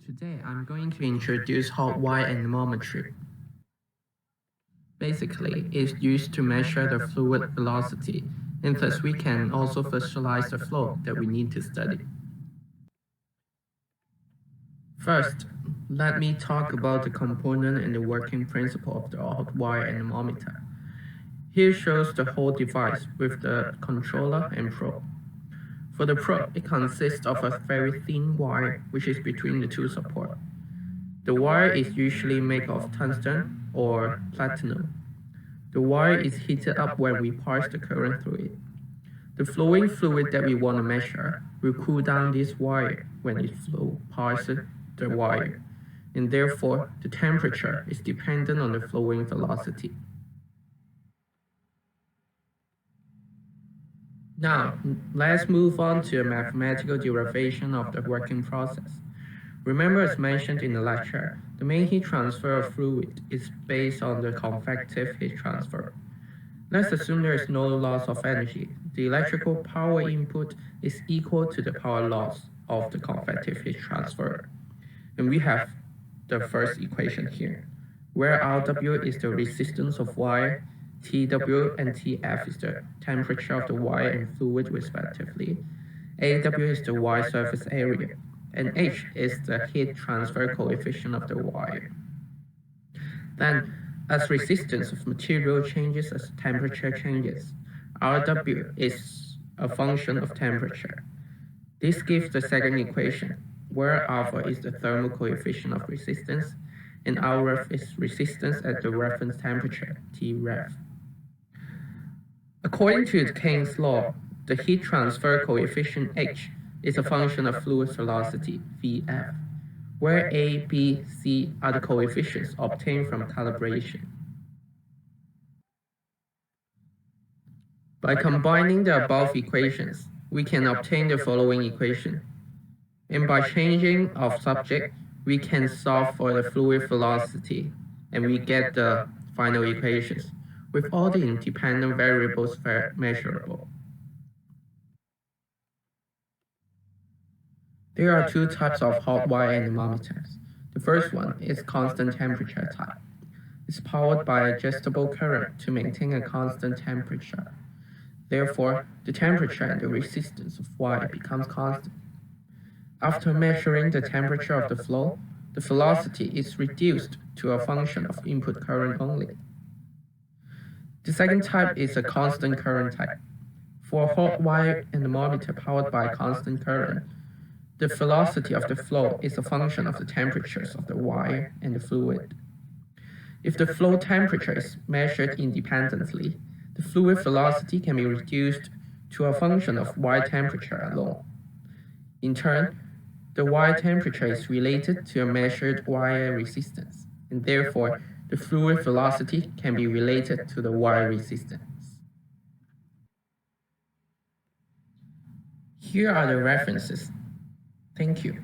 Today, I'm going to introduce hotwire anemometer. Basically, it's used to measure the fluid velocity, and thus we can also visualize the flow that we need to study. First, let me talk about the component and the working principle of the hotwire anemometer. Here shows the whole device with the controller and probe. For the probe, it consists of a very thin wire which is between the two supports. The wire is usually made of tungsten or platinum. The wire is heated up when we pass the current through it. The flowing fluid that we want to measure will cool down this wire when it flows past the wire, and therefore the temperature is dependent on the flowing velocity. Now, let's move on to a mathematical derivation of the working process. Remember, as mentioned in the lecture, the main heat transfer of fluid is based on the convective heat transfer. Let's assume there is no loss of energy. The electrical power input is equal to the power loss of the convective heat transfer. And we have the first equation here, where Rw is the resistance of wire, Tw and Tf is the temperature of the wire and fluid respectively, Aw is the wire surface area, and H is the heat transfer coefficient of the wire. Then, as resistance of material changes as temperature changes, Rw is a function of temperature. This gives the second equation, where alpha is the thermal coefficient of resistance, and Rref is resistance at the reference temperature, Tref. According to King's law, the heat transfer coefficient H is a function of fluid velocity, Vf, where A, B, C are the coefficients obtained from calibration. By combining the above equations, we can obtain the following equation. And by changing of subject, we can solve for the fluid velocity, and we get the final equations, with all the independent variables measurable. There are two types of hotwire anemometers. The first one is constant temperature type. It's powered by adjustable current to maintain a constant temperature. Therefore, the temperature and the resistance of wire becomes constant. After measuring the temperature of the flow, the velocity is reduced to a function of input current only. The second type is a constant current type. For a hotwire anemometer powered by constant current, the velocity of the flow is a function of the temperatures of the wire and the fluid. If the flow temperature is measured independently, the fluid velocity can be reduced to a function of wire temperature alone. In turn, the wire temperature is related to a measured wire resistance, and therefore, the fluid velocity can be related to the wire resistance. Here are the references. Thank you.